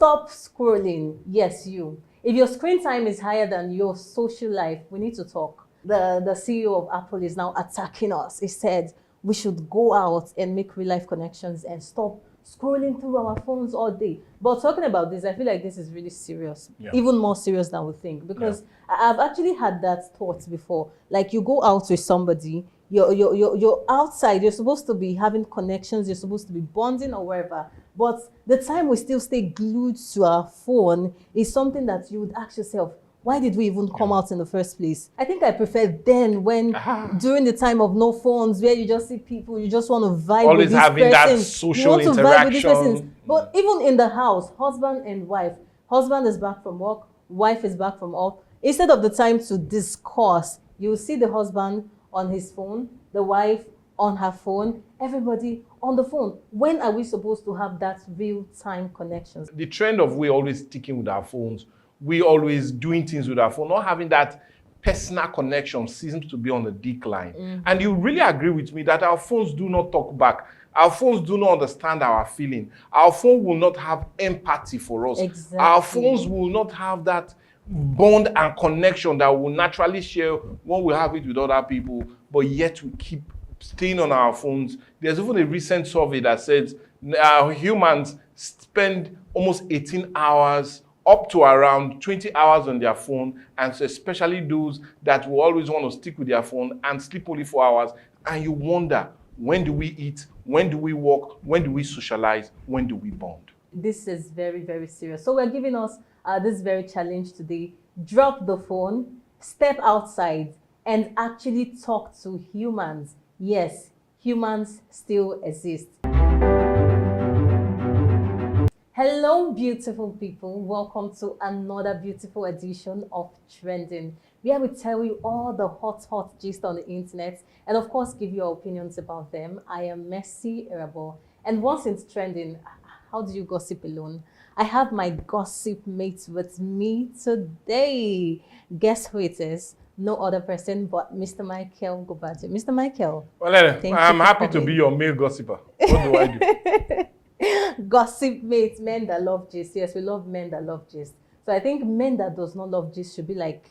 Stop scrolling. Yes, you. If your screen time is higher than your social life, we need to talk. The CEO of Apple is now attacking us. He said we should go out and make real life connections and stop scrolling through our phones all day. But talking about this, I feel like this is really serious, even more serious than we think, because I've actually had that thought before. Like, you go out with somebody, you're outside, you're supposed to be having connections, you're supposed to be bonding or wherever. But the time we still stay glued to our phone is something that you would ask yourself, why did we even come out in the first place? I think I prefer then, when during the time of no phones, where you just see people, you just want to vibe with this person. Always having that social interaction. You want to vibe with this person. But even in the house, husband and wife, husband is back from work, wife is back from work. Instead of the time to discuss, you see the husband on his phone, the wife on her phone, everybody on the phone. When are we supposed to have that real-time connections? The trend of we always sticking with our phones, we always doing things with our phone, not having that personal connection seems to be on the decline. And you really agree with me that our phones do not talk back. Our phones do not understand our feeling. Our phone will not have empathy for us. Exactly. Our phones will not have that bond and connection that we will naturally share when we have it with other people, but yet we keep staying on our phones. There's even a recent survey that says humans spend almost 18 hours up to around 20 hours on their phone, and so especially those that will always want to stick with their phone and sleep only 4 hours. And you wonder, when do we eat? When do we walk? When do we socialize? When do we bond? This is very, very serious. So we're giving us this very challenge today. Drop the phone, step outside, and actually talk to humans. Yes, humans still exist. Hello, beautiful people. Welcome to another beautiful edition of Trending, where we tell you all the hot gist on the internet and, of course, give you your opinions about them. I am Mercy Erabo. And once it's trending, how do you gossip alone? I have my gossip mate with me today. Guess who it is? No other person but Mr. Michael Bature. Mr. Michael. Well, I'm happy to be your male gossiper. What do I do? Gossip mates, men that love gist. Yes, we love men that love gist. So I think men that does not love gist should be like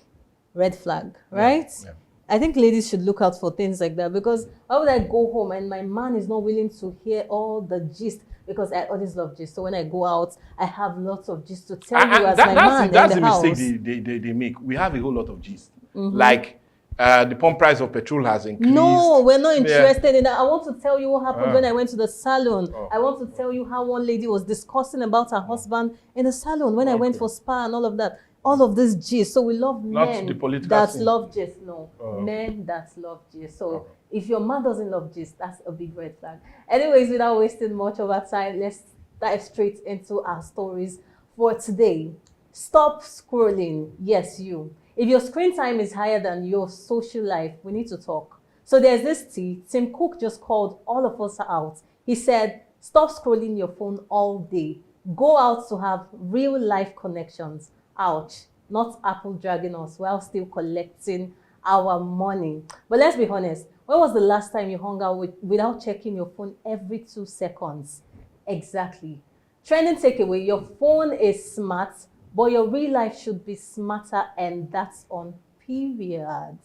red flag, right? Yeah. I think ladies should look out for things like that, because why would I go home and my man is not willing to hear all the gist? Because I always love gist. So when I go out, I have lots of gist to tell you as my man in the house. That's the mistake they make. We have a whole lot of gist. Like, the pump price of petrol has increased. No, we're not interested in that. I want to tell you what happened when I went to the salon. I want to tell you how one lady was discussing about her husband in the salon when I went for spa and all of that. All of this gist. So we love men that love gist. No, men that love gist. So if your man doesn't love gist, that's a big red flag. Anyways, without wasting much of our time, let's dive straight into our stories for today. Stop scrolling. Yes, you. If your screen time is higher than your social life, we need to talk. So there's this Tim Cook just called all of us out. He said, stop scrolling your phone all day. Go out to have real life connections. Ouch. Not Apple dragging us while still collecting our money. But let's be honest. When was the last time you hung out without checking your phone every 2 seconds? Exactly. Trending takeaway, your phone is smart, but your real life should be smarter, and that's on period.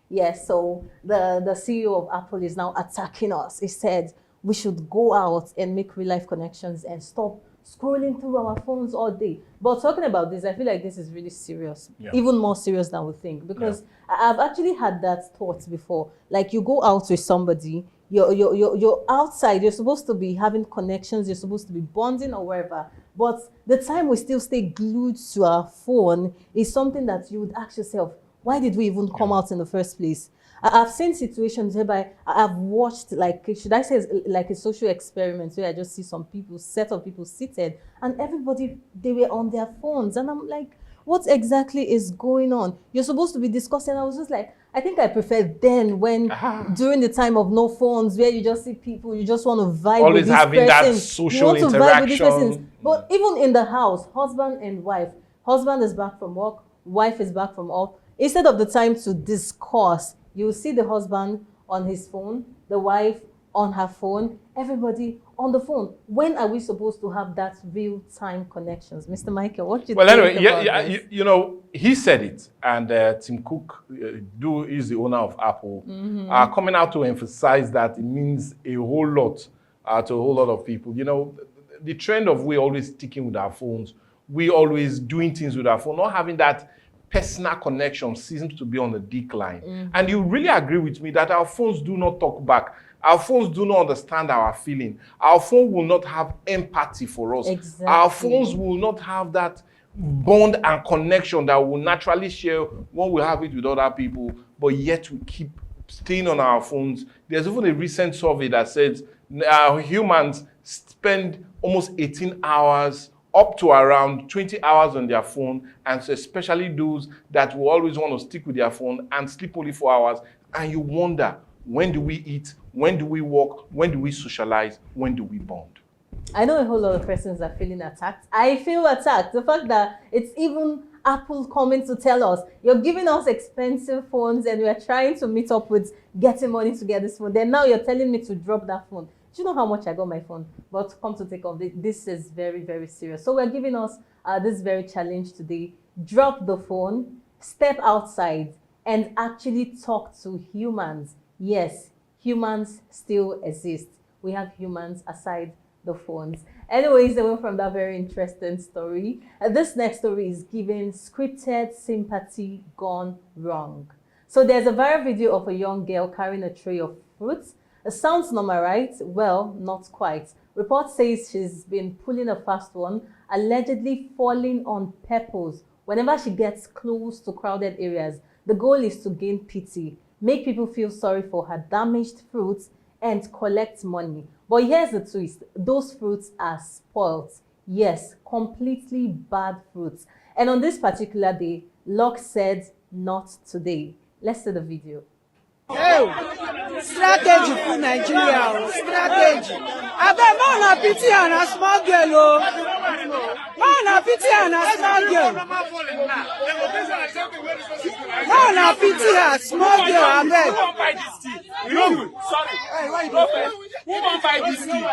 Yes, so the CEO of Apple is now attacking us. He said we should go out and make real life connections and stop scrolling through our phones all day. But talking about this, I feel like this is really serious, even more serious than we think, because I've actually had that thought before. Like, you go out with somebody, you're outside, you're supposed to be having connections, you're supposed to be bonding or wherever. But the time we still stay glued to our phone is something that you would ask yourself, why did we even come out in the first place? I've seen situations whereby I've watched, like, should I say, like a social experiment where I just see some people, set of people seated, and everybody, they were on their phones. And I'm like, what exactly is going on? You're supposed to be discussing. I was just like, I think I prefer then, when during the time of no phones, where you just see people, you just want to vibe with this person. Always having that social interaction. You want to vibe with this person. But even in the house, husband and wife, husband is back from work, wife is back from work. Instead of the time to discuss, you see the husband on his phone, the wife on her phone, everybody on the phone. When are we supposed to have that real-time connections? Mr. Michael, what do you Well, think anyway, about this? you know, he said it, and Tim Cook, is the owner of Apple, coming out to emphasize that it means a whole lot to a whole lot of people. You know, the trend of we always sticking with our phones, we always doing things with our phone, not having that personal connection seems to be on the decline. And you really agree with me that our phones do not talk back. Our phones do not understand our feeling. Our phone will not have empathy for us. Exactly. Our phones will not have that bond and connection that we'll naturally share when we have it with other people, but yet we keep staying on our phones. There's even a recent survey that says humans spend almost 18 hours up to around 20 hours on their phone, and so especially those that will always want to stick with their phone and sleep only 4 hours. And you wonder, when do we eat? When do we walk? When do we socialize? When do we bond? I know a whole lot of persons are feeling attacked. I feel attacked. The fact that it's even Apple coming to tell us, you're giving us expensive phones and we're trying to meet up with getting money to get this phone. Then now you're telling me to drop that phone. Do you know how much I got my phone? But come to think of it, this is very, very serious. So we're giving us this very challenge today. Drop the phone, step outside, and actually talk to humans. Yes, humans still exist. We have humans aside the phones. Anyways, away from that very interesting story, this next story is giving scripted sympathy gone wrong. So there's a viral video of a young girl carrying a tray of fruits. It sounds normal, right? Well, not quite. Report says she's been pulling a fast one, allegedly falling on pebbles whenever she gets close to crowded areas. The goal is to gain pity, make people feel sorry for her damaged fruits, and collect money. But here's the twist. Those fruits are spoiled. Yes, completely bad fruits. And on this particular day, luck said, not today. Let's see the video. Hey, strategy for Nigeria, strategy. I bet man a pity and a small girl, oh. Man a pity and a small girl. Man a pity a small girl, I bet. Who won't buy this tea? You, sorry. Hey, why who won't buy this tea?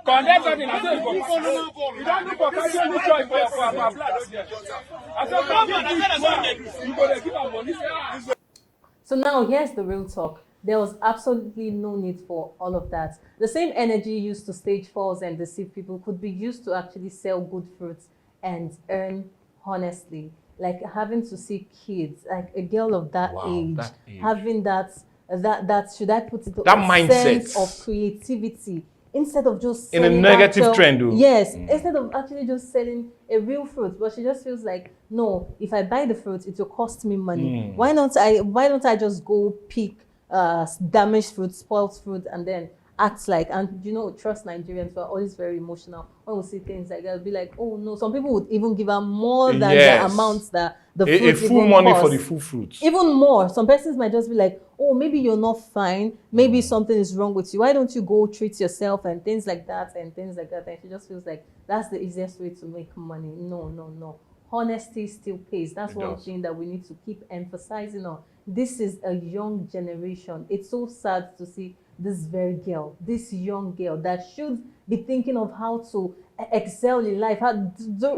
Condemn something. I said, you don't look for casual choice for blood. I said, come on, you go to give her money. So now here's the real talk. There was absolutely no need for all of that. The same energy used to stage falls and deceive people could be used to actually sell good fruits and earn honestly. Like having to see kids, like a girl of that, age, having that should I put it, that mindset sense of creativity, instead of just in a negative trend, though. Yes, instead of actually just selling a real fruit, but she just feels like, no, if I buy the fruit, it will cost me money. Why don't I just go pick damaged fruit, spoiled fruit, and then act like, and you know, trust Nigerians, we're always very emotional. When we see things like that, we'll be like, oh no, some people would even give her more than the amounts that the fruit a full even money cost. for the full fruits. Even more. Some persons might just be like, oh, maybe you're not fine. Maybe something is wrong with you. Why don't you go treat yourself and things like that and things like that. And she just feels like that's the easiest way to make money. No. Honesty still pays. That's one thing that we need to keep emphasizing on. This is a young generation. It's so sad to see this very girl, this young girl that should be thinking of how to excel in life.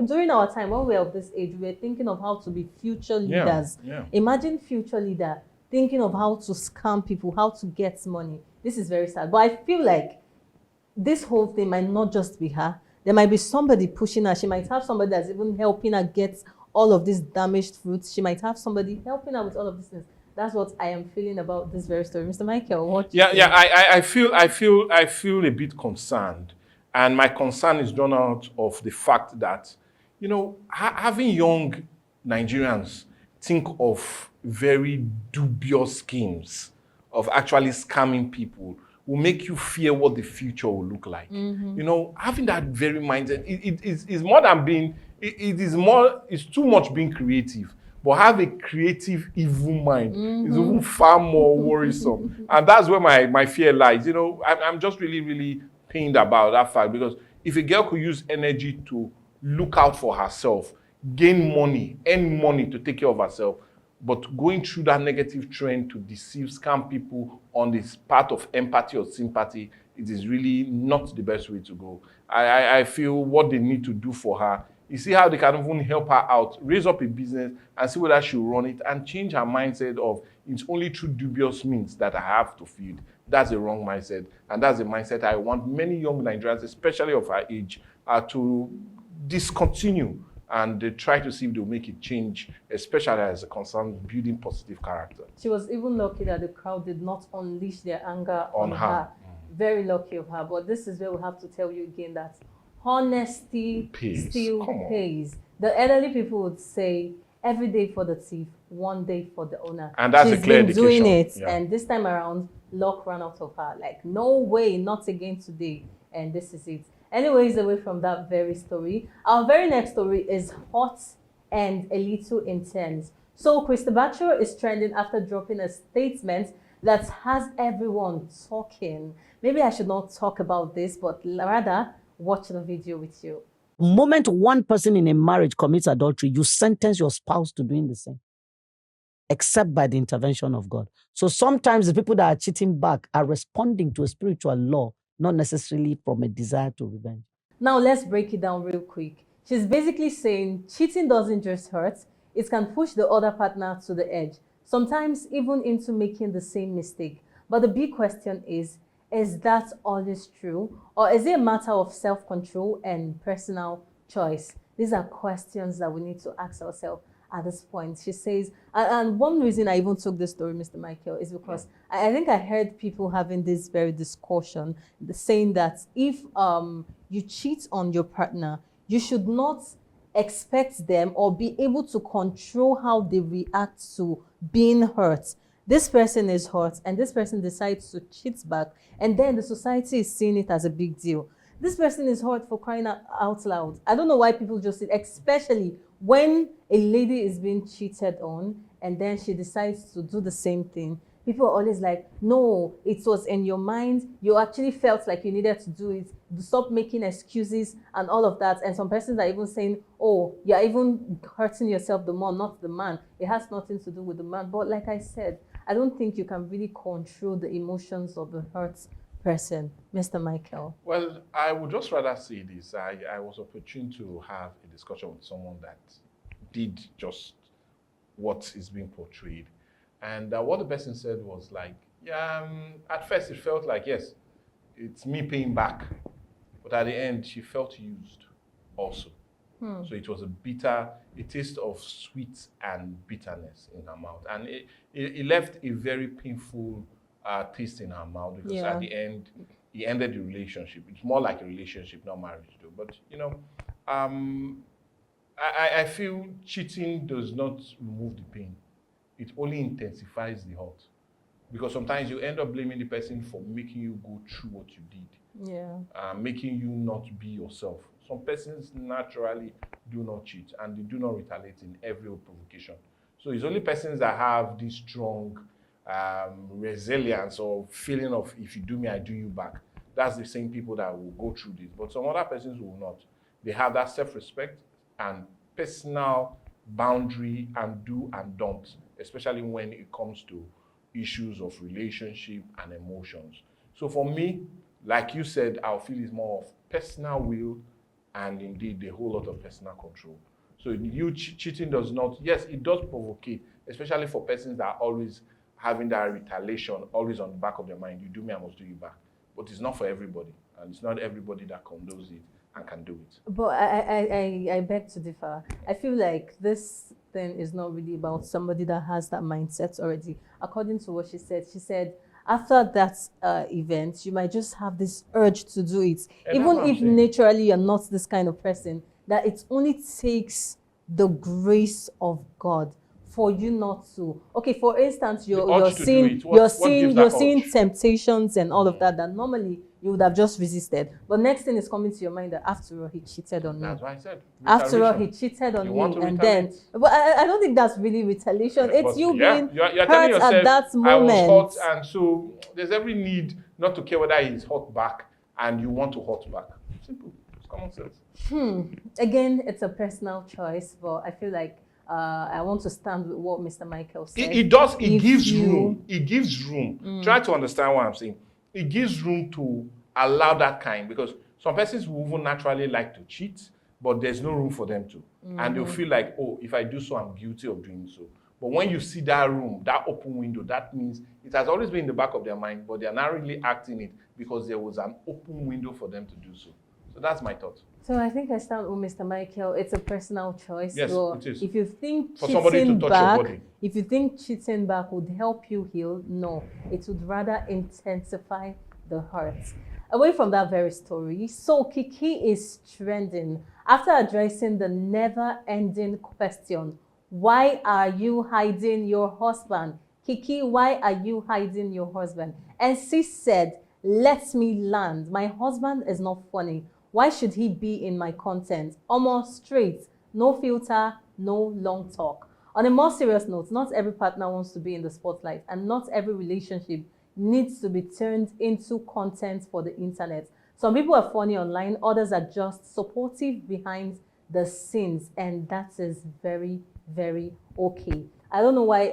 During our time, when we were of this age, we were thinking of how to be future leaders. Imagine future leader thinking of how to scam people, how to get money. This is very sad. But I feel like this whole thing might not just be her. There might be somebody pushing her. She might have somebody that's even helping her get all of these damaged fruits. She might have somebody helping her with all of these things. That's what I am feeling about this very story. Mr. Michael, what do you think? I feel a bit concerned. And my concern is drawn out of the fact that, you know, having young Nigerians think of very dubious schemes of actually scamming people will make you fear what the future will look like. You know, having that very mindset, it's more than being, it's too much being creative. But have a creative, evil mind is even far more worrisome. And that's where my fear lies. You know, I'm just really, really pained about that fact, because if a girl could use energy to look out for herself, gain money, earn money to take care of herself, But going through that negative trend to deceive, scam people on this part of empathy or sympathy, it is really not the best way to go. I feel what they need to do for her is see how they can even help her out, raise up a business and see whether she'll run it and change her mindset of it's only through dubious means that I have to feed. That's a wrong mindset. And that's a mindset I want many young Nigerians, especially of our age, to discontinue and they try to see if they'll make it change, especially as a concern building positive character. She was even lucky that the crowd did not unleash their anger on her. Very lucky of her. But this is where we have to tell you again that honesty still pays. The elderly people would say, every day for the thief, one day for the owner. And that's She's a clear been indication. doing it, and this time around, luck ran out of her. Like, no way, not again today. And this is it. Anyways, away from that very story, our very next story is hot and a little intense. So Christie Bature is trending after dropping a statement that has everyone talking. Maybe I should not talk about this, but rather watch the video with you. The moment one person in a marriage commits adultery, you sentence your spouse to doing the same, except by the intervention of God. So sometimes the people that are cheating back are responding to a spiritual law, not necessarily from a desire to revenge. Now let's break it down real quick. She's basically saying cheating doesn't just hurt, it can push the other partner to the edge, sometimes even into making the same mistake. But the big question is that always true? Or is it a matter of self-control and personal choice? These are questions that we need to ask ourselves at this point. She says, and one reason I even took this story, Mr. Michael, is because I think I heard people having this very discussion, saying that if you cheat on your partner, you should not expect them or be able to control how they react to being hurt. This person is hurt and this person decides to cheat back, and then the society is seeing it as a big deal. This person is hurt for crying out loud. I don't know why people just say, especially when a lady is being cheated on and then she decides to do the same thing. People are always like, no, it was in your mind. You actually felt like you needed to do it. Stop making excuses and all of that. And some persons are even saying, oh, you're even hurting yourself the more, not the man. It has nothing to do with the man. But like I said, I don't think you can really control the emotions of the hurt person. Mr. Michael. Well, I would just rather say this. I was opportune to have a discussion with someone that did just what is being portrayed. And what the person said was like, yeah, at first it felt like, yes, it's me paying back. But at the end, she felt used also. So it was a taste of sweet and bitterness in her mouth. And it left a very painful taste in her mouth because at the end, it ended the relationship. It's more like a relationship, not marriage though. But, you know, I feel cheating does not remove the pain. It only intensifies the hurt. Because sometimes you end up blaming the person for making you go through what you did. Making you not be yourself. Some persons naturally do not cheat and they do not retaliate in every provocation. So it's only persons that have this strong resilience or feeling of if you do me, I do you back. That's the same people that will go through this. But some other persons will not. They have that self-respect and personal boundary and do and don't, especially when it comes to issues of relationship and emotions. So for me, like you said, I'll feel it's more of personal will and indeed a whole lot of personal control. So you cheating does not, yes, it does provocate, especially for persons that are always having that retaliation always on the back of their mind. You do me, I must do you back. But it's not for everybody. And it's not everybody that condones it and can do it. But I beg to differ. I feel like this thing is not really about somebody that has that mindset already. According to what she said, after that event, you might just have this urge to do it. And even if naturally you're not this kind of person, that it only takes the grace of God for you not to. Okay, for instance, you're seeing temptations and all of that normally you would have just resisted. But next thing is coming to your mind that after all, he cheated on me. That's why I said. After all, he cheated on me, and then. But I don't think that's really retaliation. It's you being you're hurt yourself, at that moment. I was hurt, and so there's every need not to care whether he's hurt back, and you want to hurt back. Simple. It's common sense. Again, it's a personal choice, but I feel like I want to stand with what Mr. Michael said. It does. It gives room. It gives room. Try to understand what I'm saying. It gives room to allow that kind, because some persons will even naturally like to cheat, but there's no room for them to. And they'll feel like, oh, if I do so, I'm guilty of doing so. But when you see that room, that open window, that means it has always been in the back of their mind, but they're not really acting it because there was an open window for them to do so. So that's my thought. So I think I stand with Mr. Michael. It's a personal choice. Yes, so it is. If you think For somebody to touch your body. if you think cheating back would help you heal, no, it would rather intensify the hurt. Away from that very story, so Kiekie is trending after addressing the never-ending question, why are you hiding your husband? Kiekie, why are you hiding your husband? And she said, let me land. My husband is not funny. Why should he be in my content? Almost straight, no filter, no long talk. On a more serious note, not every partner wants to be in the spotlight, and not every relationship needs to be turned into content for the internet. Some people are funny online, others are just supportive behind the scenes, and that is very, very okay. I don't know why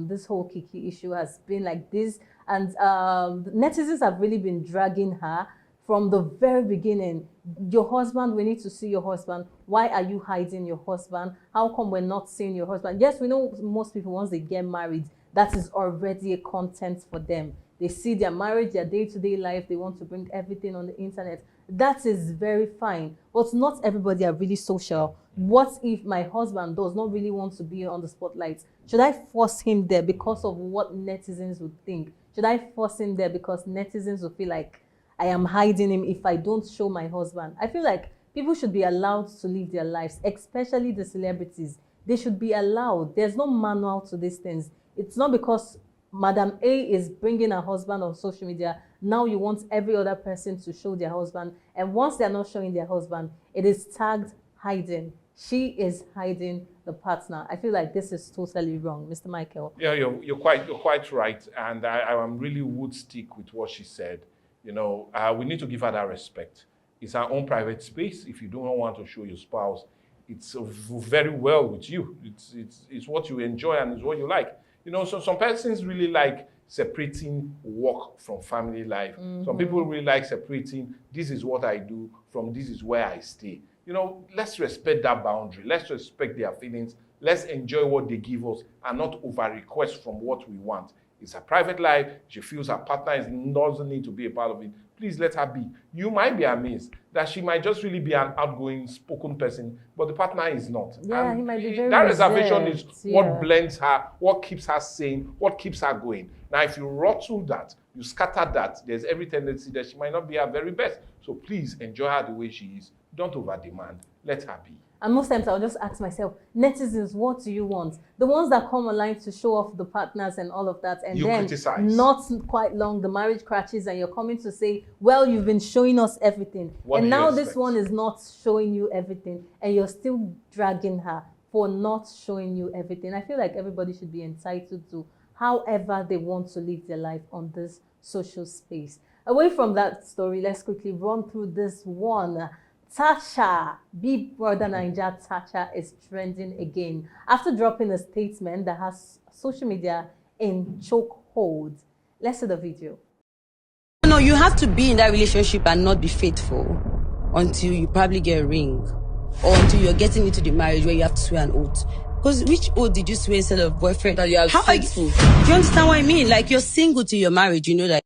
this whole Kiekie issue has been like this, and netizens have really been dragging her from the very beginning. Your husband, we need to see your husband. Why are you hiding your husband? How come we're not seeing your husband? Yes, we know most people, once they get married, that is already a content for them. They see their marriage, their day-to-day life, they want to bring everything on the internet. That is very fine, but not everybody are really social. What if my husband does not really want to be on the spotlight? Should I force him there because of what netizens would think? Should I force him there because netizens will feel like I am hiding him if I don't show my husband? I feel like people should be allowed to live their lives, especially the celebrities. They should be allowed. There's no manual to these things. It's not because Madam A is bringing her husband on social media, now you want every other person to show their husband. And once they're not showing their husband, it is tagged hiding. She is hiding the partner. I feel like this is totally wrong, Mr. Michael. Yeah, you're quite right, and I really would stick with what she said. You know, we need to give her that respect. It's our own private space. If you don't want to show your spouse, it's very well with you. It's what you enjoy and it's what you like. You know, so some persons really like separating work from family life. Some people really like separating, this is what I do from this is where I stay. You know, let's respect that boundary. Let's respect their feelings. Let's enjoy what they give us and not over-request from what we want. It's a private life. She feels her partner doesn't need to be a part of it. Please let her be. You might be amazed that she might just really be an outgoing, spoken person, but the partner is not. Yeah, and he might be very that reservation is what yeah. blends her, what keeps her sane, what keeps her going. Now, if you rottle that, you scatter that, there's every tendency that she might not be her very best. So please enjoy her the way she is. Don't over-demand. Let her be. And most times I'll just ask myself, netizens, what do you want? The ones that come online to show off the partners and all of that, and you then criticize. Not quite long, the marriage crashes and you're coming to say, well, you've been showing us everything. What and do you now expect? this one is not showing you everything, and you're still dragging her for not showing you everything. I feel like everybody should be entitled to however they want to live their life on this social space. Away from that story, let's quickly run through this one. Tacha, Big Brother Naija Tacha is trending again after dropping a statement that has social media in chokehold. Let's see the video. No, you have to be in that relationship and not be faithful until you probably get a ring or until you're getting into the marriage where you have to swear an oath. Because which oath did you swear instead of boyfriend? That you are faithful. Do you understand what I mean? Like, you're single to your marriage, you know that.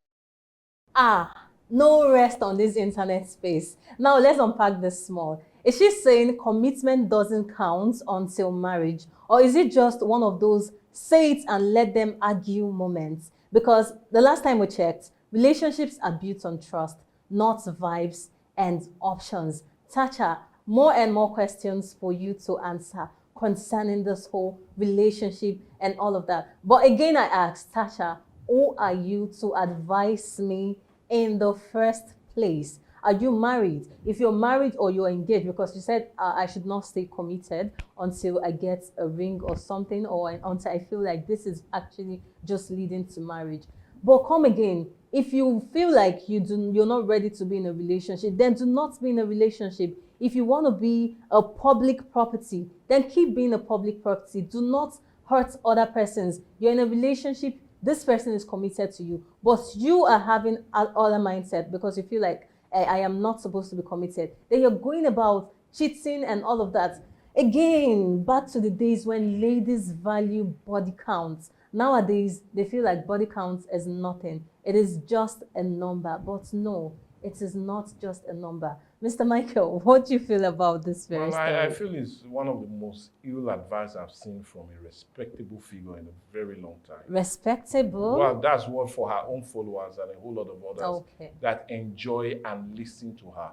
No rest on this internet space. Now let's unpack this small. Is she saying commitment doesn't count until marriage? Or is it just one of those say it and let them argue moments? Because the last time we checked, relationships are built on trust, not vibes and options. Tacha, more and more questions for you to answer concerning this whole relationship and all of that. But again, I ask, Tacha, who are you to advise me in the first place? Are you married? If you're married or you're engaged, because you said I should not stay committed until I get a ring or something, or until I feel like this is actually just leading to marriage. But come again, if you feel like you're not ready to be in a relationship, then do not be in a relationship. If you want to be a public property, then keep being a public property. Do not hurt other persons. You're in a relationship, this person is committed to you, but you are having other mindset because you feel like I am not supposed to be committed. Then you're going about cheating and all of that. Again, back to the days when ladies value body counts. Nowadays, they feel like body counts is nothing. It is just a number. But no, it is not just a number. Mr. Michael, what do you feel about this very story? I feel it's one of the most ill advice I've seen from a respectable figure in a very long time. Respectable? Well, that's what for her own followers and a whole lot of others that enjoy and listen to her.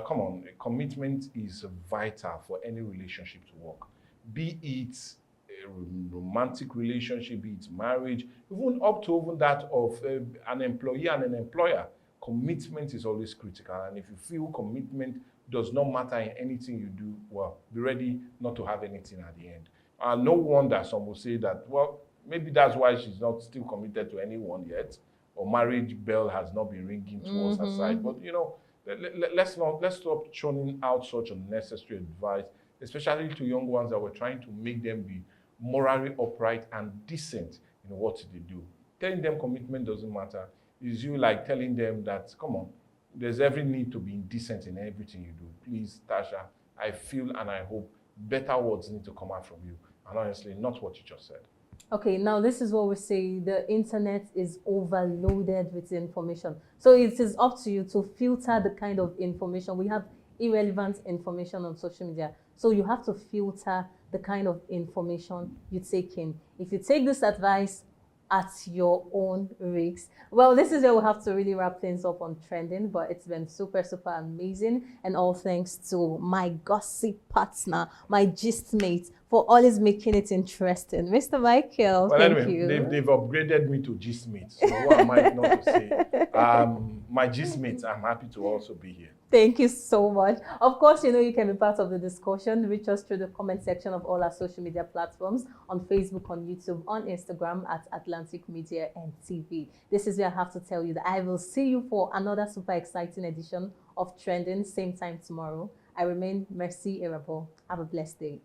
Come on, commitment is vital for any relationship to work. Be it a romantic relationship, be it marriage, even up to even that of an employee and an employer. Commitment is always critical. And if you feel commitment does not matter in anything you do, well, be ready not to have anything at the end. No wonder some will say that, well, maybe that's why she's not still committed to anyone yet, or marriage bell has not been ringing towards her side. But, you know, let's stop churning out such unnecessary advice, especially to young ones that we're trying to make them be morally upright and decent in what they do. Telling them commitment doesn't matter is you like telling them that, come on, there's every need to be indecent in everything you do. Please, Tasha, I feel and I hope better words need to come out from you. And honestly, not what you just said. Okay, now this is what we say. The internet is overloaded with information. So it is up to you to filter the kind of information. We have irrelevant information on social media. So you have to filter the kind of information you take in. If you take this advice at your own risk. Well, this is where we'll have to really wrap things up on trending, but it's been super, super amazing. And all thanks to my gossip partner, my gist mate, for always making it interesting. Mr. Michael, well, thank anyway, you. They've upgraded me to gist mate. So what am I not to say? My gist mate, I'm happy to also be here. Thank you so much. Of course, you know you can be part of the discussion. Reach us through the comment section of all our social media platforms, on Facebook, on YouTube, on Instagram at Atlantic Media and TV. This is where I have to tell you that I will see you for another super exciting edition of Trending, same time tomorrow. I remain Mercy Irabo. Have a blessed day.